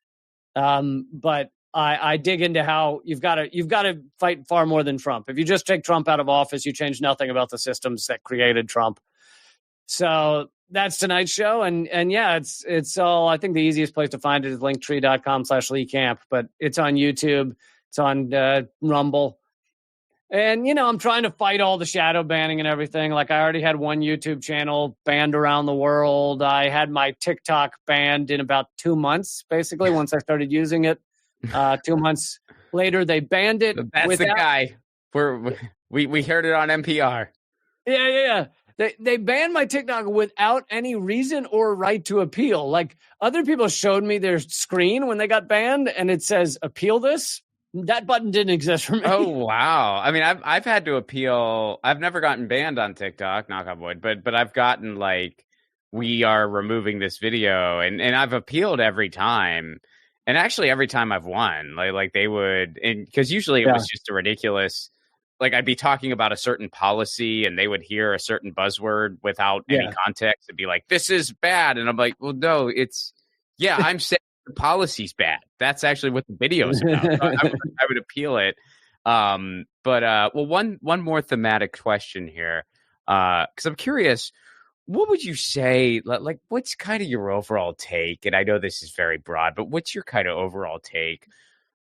But I dig into how you've got to fight far more than Trump. If you just take Trump out of office, you change nothing about the systems that created Trump. So that's tonight's show. And yeah, it's all, I think the easiest place to find it is linktree.com/Lee Camp, but it's on YouTube. It's on Rumble. And, you know, I'm trying to fight all the shadow banning and everything. Like, I already had one YouTube channel banned around the world. I had my TikTok banned in about 2 months, basically, once I started using it. 2 months later, they banned it. That's the guy. We heard it on NPR. Yeah. They banned my TikTok without any reason or right to appeal. Like, other people showed me their screen when they got banned, and it says, appeal this. That button didn't exist for me. Oh, wow. I mean, I've had to appeal. I've never gotten banned on TikTok, knock on wood, but I've gotten like, we are removing this video, and I've appealed every time. And actually every time I've won, like they would, and because usually it was just a ridiculous, like I'd be talking about a certain policy and they would hear a certain buzzword without any context and be like, this is bad. And I'm like, well, no, I'm saying the policy's bad. That's actually what the video is about. So I would appeal it. But one more thematic question here, because I'm curious, what would you say, like, what's kind of your overall take? And I know this is very broad, but what's your kind of overall take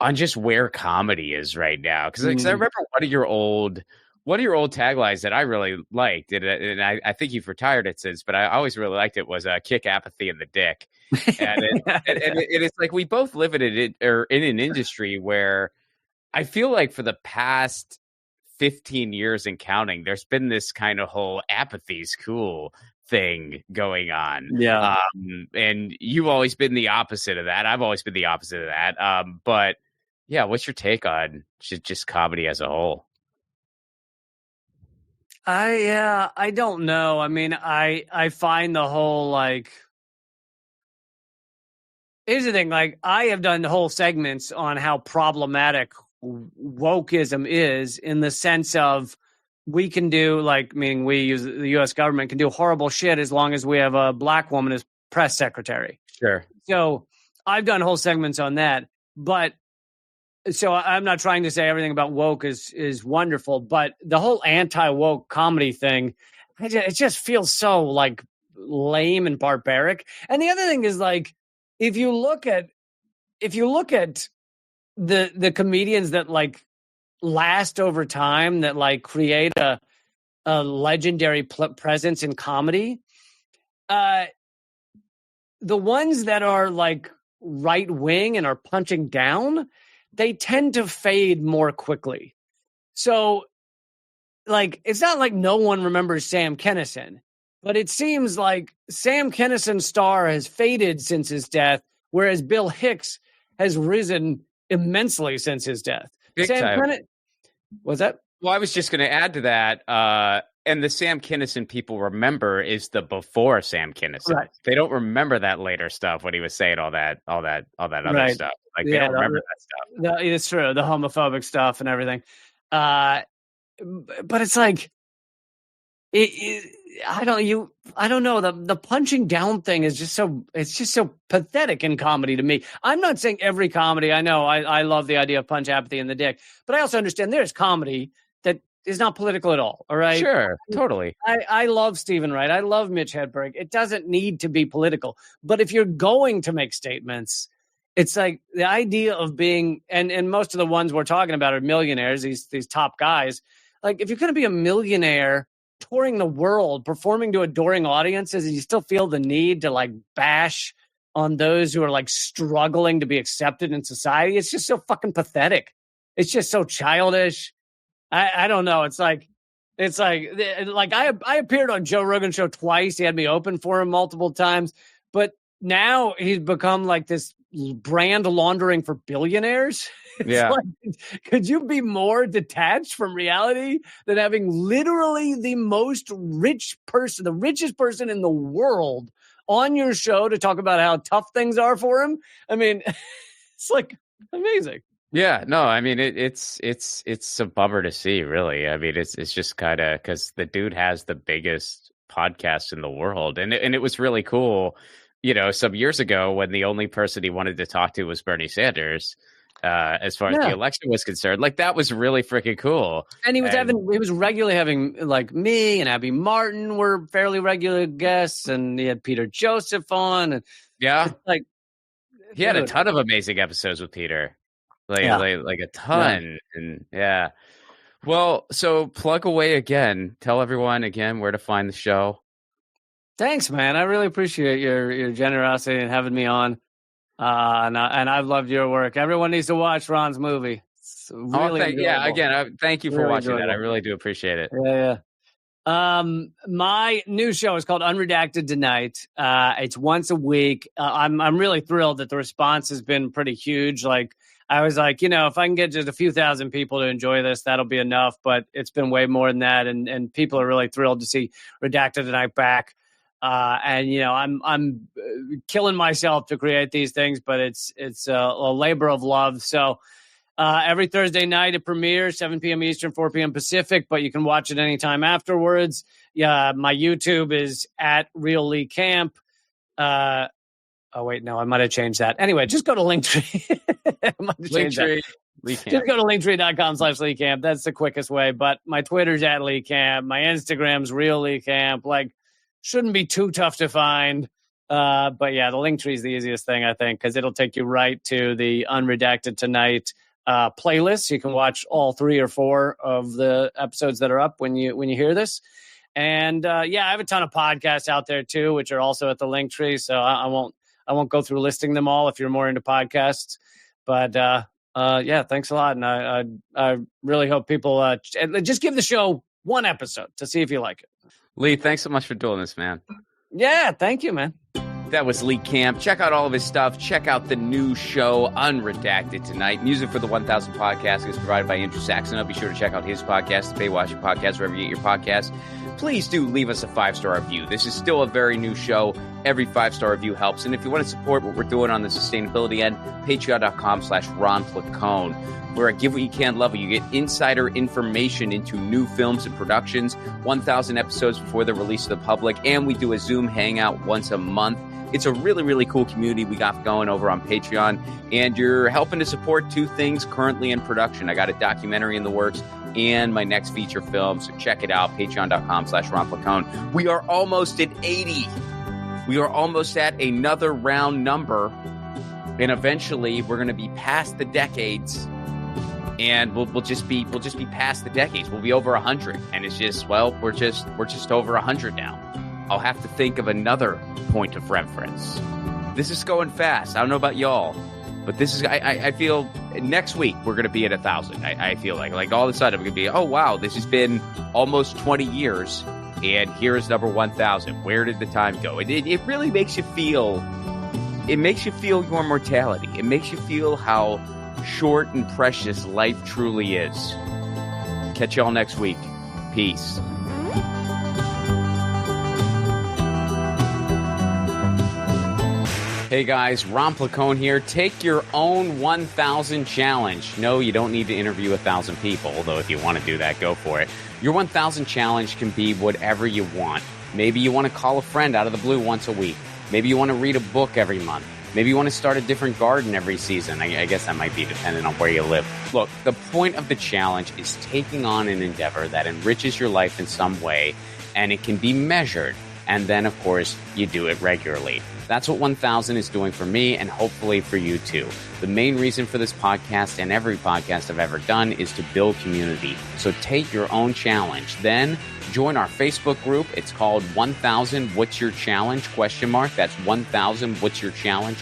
on just where comedy is right now? Because I remember one of your old taglines that I really liked, and I think you've retired it since, but I always really liked it, was kick apathy in the dick. And it's like we both live in an industry where I feel like for the past 15 years and counting, there's been this kind of whole apathy's cool thing going on. Yeah. And you've always been the opposite of that. I've always been the opposite of that. But yeah, what's your take on just comedy as a whole? I don't know. I mean, I find the whole, like, here's the thing, like, I have done whole segments on how problematic wokeism is, in the sense of we can do, like, meaning we use the U.S. government can do horrible shit as long as we have a black woman as press secretary. Sure. So I've done whole segments on that, but so I'm not trying to say everything about woke is wonderful, but the whole anti-woke comedy thing, it just feels so, like, lame and barbaric. And the other thing is, like, if you look at the comedians that, like, last over time, that, like, create a legendary presence in comedy, the ones that are, like, right wing and are punching down, they tend to fade more quickly. So, like, it's not like no one remembers Sam Kinison, but it seems like Sam Kinison's star has faded since his death, whereas Bill Hicks has risen immensely since his death. What's that? Well, I was just going to add to that. And the Sam Kinison people remember is the before Sam Kinison. Right. They don't remember that later stuff when he was saying all that other stuff. Like, they don't remember that stuff. It's true, the homophobic stuff and everything. But it's like, I don't know. The punching down thing is just so pathetic in comedy to me. I'm not saying every comedy. I know I love the idea of punch apathy in the dick, but I also understand there's comedy that is not political at all. All right. Sure. Totally. I love Stephen Wright. I love Mitch Hedberg. It doesn't need to be political, but if you're going to make statements, it's like the idea of being, and most of the ones we're talking about are millionaires, these top guys. Like, if you're going to be a millionaire touring the world, performing to adoring audiences, and you still feel the need to, like, bash on those who are, like, struggling to be accepted in society, it's just so fucking pathetic. It's just so childish. I don't know. It's like, It's like I appeared on Joe Rogan's show twice. He had me open for him multiple times, but now he's become like this brand laundering for billionaires. It's like, could you be more detached from reality than having literally the most rich person, the richest person in the world on your show to talk about how tough things are for him? I mean, it's like amazing. Yeah, no, I mean it's a bummer to see, really. I mean, it's just kind of because the dude has the biggest podcast in the world, and it was really cool, some years ago when the only person he wanted to talk to was Bernie Sanders, as far as the election was concerned. Like that was really freaking cool. And he was regularly having like me and Abby Martin were fairly regular guests, and he had Peter Joseph on, and like he had a ton of amazing episodes with Peter. Like a ton. And well, so plug away again. Tell everyone again where to find the show. Thanks, man. I really appreciate your generosity and having me on. And I've loved your work. Everyone needs to watch Ron's movie. It's really thank you for watching that. I really do appreciate it. Yeah. My new show is called Unredacted Tonight. It's once a week. I'm really thrilled that the response has been pretty huge. Like, I was like, if I can get just a few thousand people to enjoy this, that'll be enough. But it's been way more than that, and people are really thrilled to see Redacted Tonight back. And I'm killing myself to create these things, but it's a labor of love. So every Thursday night it premieres 7 p.m. Eastern, 4 p.m. Pacific, but you can watch it anytime afterwards. Yeah, my YouTube is at Real Lee Camp. Oh, wait, no, I might have changed that. Anyway, just go to Linktree. Linktree. Just go to linktree.com/Lee Camp. That's the quickest way. But my Twitter's at Lee Camp. My Instagram's Real Lee Camp. Like, shouldn't be too tough to find. But yeah, the Linktree is the easiest thing, I think, because it'll take you right to the Unredacted Tonight playlist. You can watch all 3 or 4 of the episodes that are up when you hear this. And I have a ton of podcasts out there too, which are also at the Linktree. So I won't go through listing them all if you're more into podcasts. But thanks a lot. And I really hope people just give the show one episode to see if you like it. Lee, thanks so much for doing this, man. Yeah, thank you, man. That was Lee Camp. Check out all of his stuff. Check out the new show, Unredacted Tonight. Music for the 1000 Podcast is provided by Andrew Saxon. Be sure to check out his podcast, the Baywatch Podcast, wherever you get your podcasts. Please do leave us a 5-star review. This is still a very new show. Every 5-star review helps. And if you want to support what we're doing on the sustainability end, patreon.com/Ron Placone. Where I give what you can, love what you get insider information into new films and productions, 1,000 episodes before they're released to the public, and we do a Zoom hangout once a month. It's a really, really cool community we got going over on Patreon, and you're helping to support 2 things currently in production. I got a documentary in the works and my next feature film, so check it out, patreon.com/Ron Placone. We are almost at 80. We are almost at another round number, and eventually we're going to be past the decades. And we'll just be past the decades. We'll be over 100, and it's just we're just over 100 now. I'll have to think of another point of reference. This is going fast. I don't know about y'all, but this is. I feel next week we're gonna be at 1,000. I feel like all of a sudden we're gonna be. Oh wow, this has been almost 20 years, and here is number 1,000. Where did the time go? It really makes you feel. It makes you feel your mortality. It makes you feel how short and precious life truly is. Catch y'all next week. Peace. Hey guys, Ron Placone here. Take your own 1,000 challenge. No, you don't need to interview 1,000 people, although if you want to do that, go for it. Your 1,000 challenge can be whatever you want. Maybe you want to call a friend out of the blue once a week. Maybe you want to read a book every month. Maybe you want to start a different garden every season. I guess that might be dependent on where you live. Look, the point of the challenge is taking on an endeavor that enriches your life in some way, and it can be measured. And then, of course, you do it regularly. That's what 1,000 is doing for me, and hopefully for you too. The main reason for this podcast and every podcast I've ever done is to build community. So take your own challenge. Then join our Facebook group. It's called 1,000 What's Your Challenge? ? That's 1,000 What's Your Challenge ?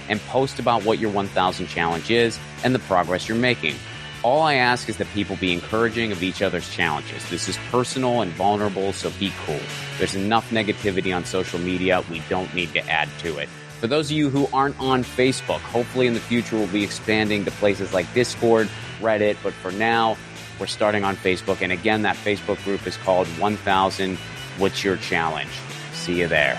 And post about what your 1,000 challenge is and the progress you're making. All I ask is that people be encouraging of each other's challenges. This is personal and vulnerable, so be cool. There's enough negativity on social media. We don't need to add to it. For those of you who aren't on Facebook, hopefully in the future we'll be expanding to places like Discord, Reddit, but for now, we're starting on Facebook. And again, that Facebook group is called 1000 What's Your Challenge? See you there.